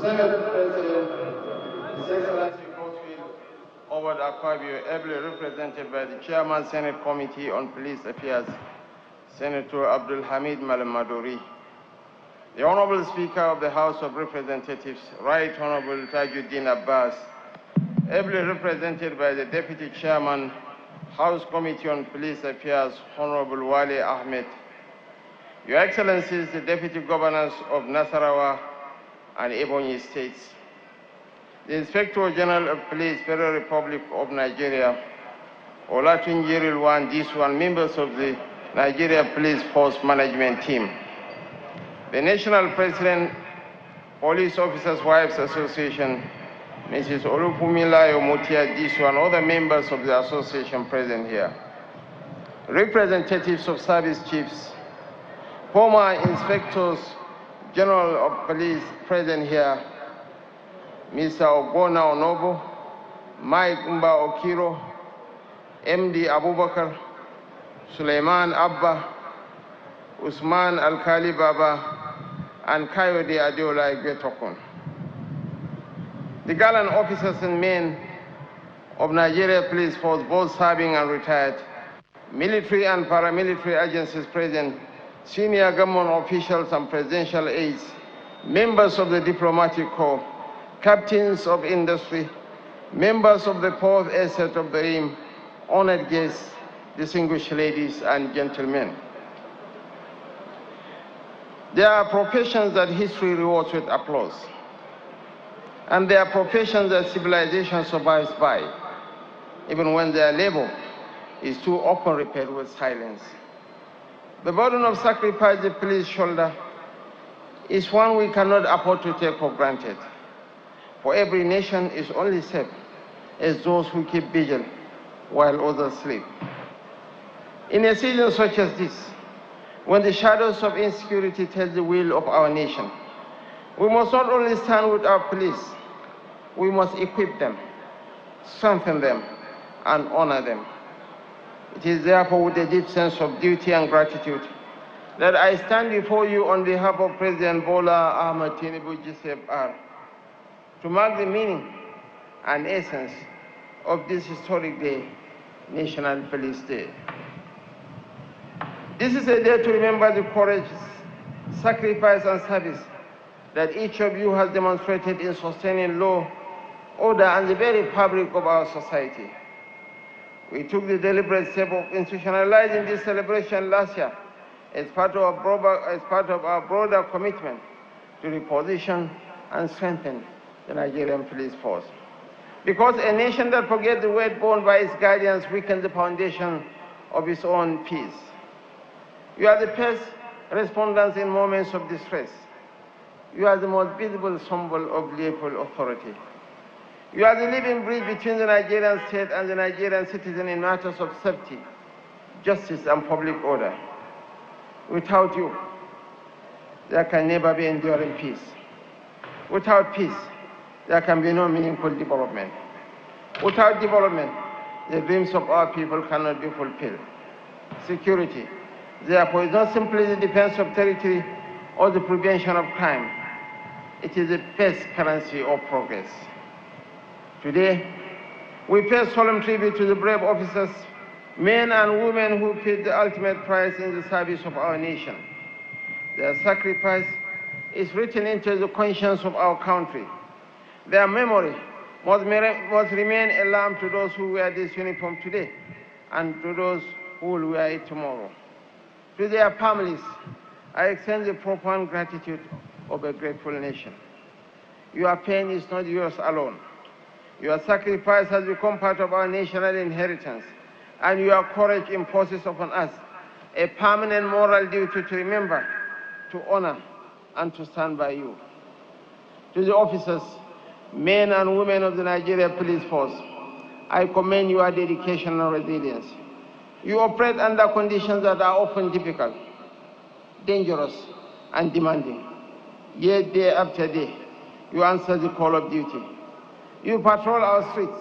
Senate President, His Excellency Godswill Howard Akpabio, ably represented by the Chairman Senate Committee on Police Affairs, Senator Abdul Hamid Malamadori, the Honorable Speaker of the House of Representatives, Right Honorable Tajuddin Abbas, ably represented by the Deputy Chairman, House Committee on Police Affairs, Honorable Wale Ahmed, Your Excellencies, the Deputy Governors of Nasarawa and Ebonyi States, the Inspector General of Police, Federal Republic of Nigeria, Olatunji Rilwan Disu, and members of the Nigeria Police Force Management Team, the National President, Police Officers' Wives Association, Mrs. Olufumilayo Mutia Disu, and other members of the association present here, representatives of service chiefs, former Inspectors General of Police present here, Mr. Ogona Onobo, Mike Mba Okiro, MD Abubakar, Suleiman Abba, Usman Alkali Baba, and Kayode Adeola Igwetokun. The gallant officers and men of Nigeria Police Force, both serving and retired, military and paramilitary agencies present, senior government officials and presidential aides, members of the diplomatic corps, captains of industry, members of the fourth estate of the Ream, honored guests, distinguished ladies and gentlemen. There are professions that history rewards with applause, and there are professions that civilization survives by, even when their labor is too often repaired with silence. The burden of sacrifice the police shoulder is one we cannot afford to take for granted. For every nation is only safe as those who keep vigil while others sleep. In a season such as this, when the shadows of insecurity take the wheel of our nation, we must not only stand with our police, we must equip them, strengthen them, and honor them. It is therefore with a deep sense of duty and gratitude that I stand before you on behalf of President Bola Ahmed Tinubu GCFR to mark the meaning and essence of this historic day, National Police Day. This is a day to remember the courage, sacrifice, and service that each of you has demonstrated in sustaining law, order, and the very fabric of our society. We took the deliberate step of institutionalizing this celebration last year as part of our broader commitment to reposition and strengthen the Nigerian police force. Because a nation that forgets the weight borne by its guardians weakens the foundation of its own peace. You are the first respondents in moments of distress. You are the most visible symbol of lawful authority. You are the living bridge between the Nigerian state and the Nigerian citizen in matters of safety, justice, and public order. Without you, there can never be enduring peace. Without peace, there can be no meaningful development. Without development, the dreams of our people cannot be fulfilled. Security, therefore, is not simply the defense of territory or the prevention of crime. It is the best currency of progress. Today, we pay solemn tribute to the brave officers, men and women who paid the ultimate price in the service of our nation. Their sacrifice is written into the conscience of our country. Their memory must remain a lamp to those who wear this uniform today and to those who will wear it tomorrow. To their families, I extend the profound gratitude of a grateful nation. Your pain is not yours alone. Your sacrifice has become part of our national inheritance, and your courage imposes upon us a permanent moral duty to remember, to honor, and to stand by you. To the officers, men and women of the Nigeria Police Force, I commend your dedication and resilience. You operate under conditions that are often difficult, dangerous, and demanding. Yet day after day, you answer the call of duty. You patrol our streets,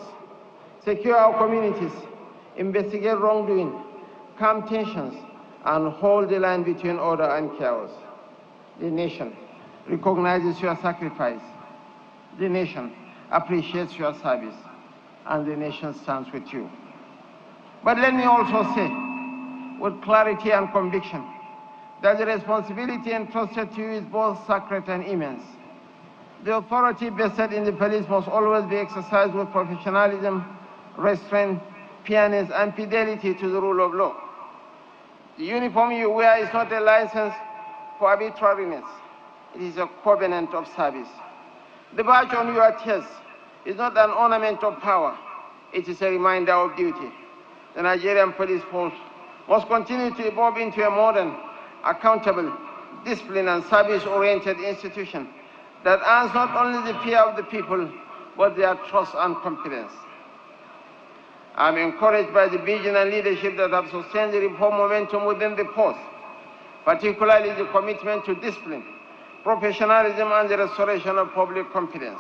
secure our communities, investigate wrongdoing, calm tensions, and hold the line between order and chaos. The nation recognizes your sacrifice The nation appreciates your service, and the nation stands with you. But let me also say, with clarity and conviction, that the responsibility entrusted to you is both sacred and immense. The authority vested in the police must always be exercised with professionalism, restraint, fairness, and fidelity to the rule of law. The uniform you wear is not a license for arbitrariness. It is a covenant of service. The badge on your chest is not an ornament of power. It is a reminder of duty. The Nigerian police force must continue to evolve into a modern, accountable, disciplined, and service-oriented institution that earns not only the fear of the people, but their trust and confidence. I'm encouraged by the vision and leadership that have sustained the reform momentum within the force, particularly the commitment to discipline, professionalism, and the restoration of public confidence.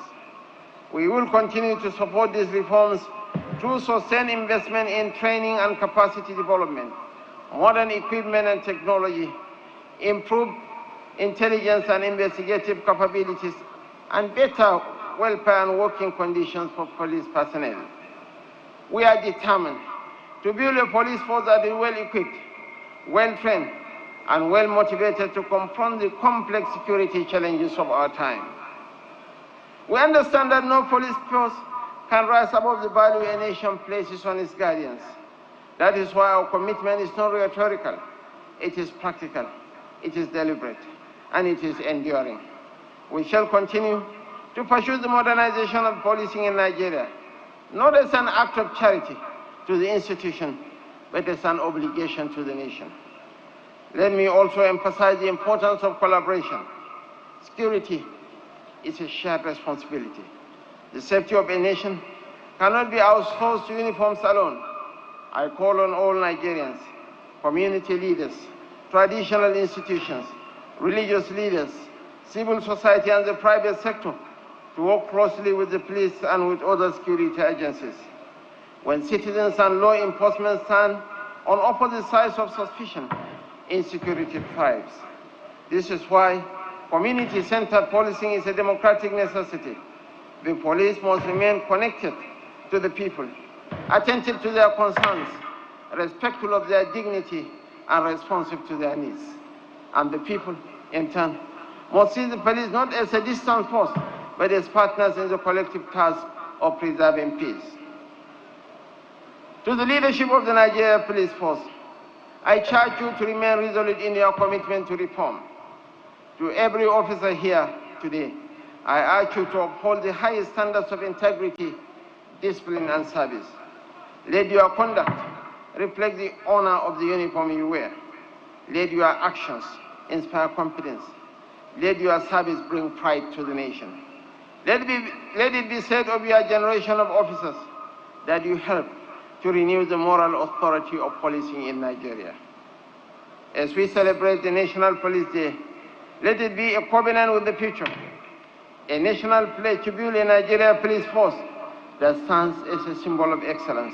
We will continue to support these reforms through sustained investment in training and capacity development, modern equipment and technology, improved intelligence and investigative capabilities, and better welfare and working conditions for police personnel. We are determined to build a police force that is well-equipped, well-trained, and well-motivated to confront the complex security challenges of our time. We understand that no police force can rise above the value a nation places on its guardians. That is why our commitment is not rhetorical. It is practical, it is deliberate, and it is enduring. We shall continue to pursue the modernization of policing in Nigeria, not as an act of charity to the institution, but as an obligation to the nation. Let me also emphasize the importance of collaboration. Security is a shared responsibility. The safety of a nation cannot be outsourced to uniforms alone. I call on all Nigerians, community leaders, traditional institutions, religious leaders, civil society, and the private sector to work closely with the police and with other security agencies. When citizens and law enforcement stand on opposite sides of suspicion, insecurity thrives. This is why community-centered policing is a democratic necessity. The police must remain connected to the people, attentive to their concerns, respectful of their dignity, and responsive to their needs. And the people, in turn, must see the police not as a distant force, but as partners in the collective task of preserving peace. To the leadership of the Nigeria Police Force, I charge you to remain resolute in your commitment to reform. To every officer here today, I urge you to uphold the highest standards of integrity, discipline, and service. Let your conduct reflect the honor of the uniform you wear. Let your actions inspire confidence. Let your service bring pride to the nation. Let it be said of your generation of officers that you help to renew the moral authority of policing in Nigeria. As we celebrate the National Police Day, let it be a covenant with the future, a national pledge to build a Nigeria police force that stands as a symbol of excellence,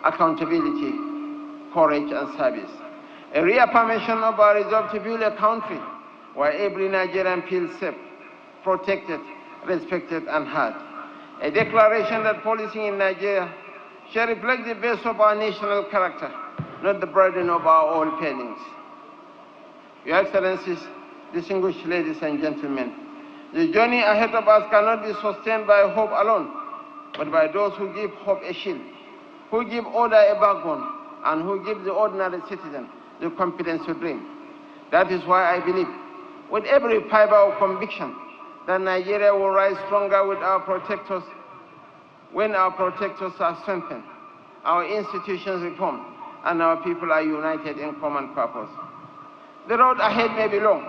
accountability, courage, and service. A reaffirmation of our resolve to build a country where every Nigerian feels safe, protected, respected, and heard. A declaration that policing in Nigeria shall reflect the best of our national character, not the burden of our own failings. Your Excellencies, distinguished ladies and gentlemen, the journey ahead of us cannot be sustained by hope alone, but by those who give hope a shield, who give order a backbone, and who give the ordinary citizen the confidence to dream. That is why I believe, with every fiber of conviction, that Nigeria will rise stronger with our protectors when our protectors are strengthened, our institutions reformed, and our people are united in common purpose. The road ahead may be long,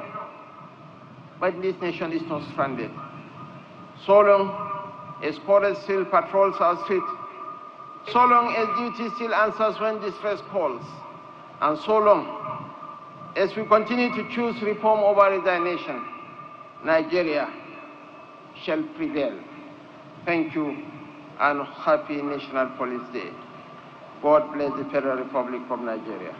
but this nation is not stranded. So long as courage still patrols our street, so long as duty still answers when distress calls, and so long as we continue to choose reform over resignation, Nigeria shall prevail. Thank you, and happy National Police Day. God bless the Federal Republic of Nigeria.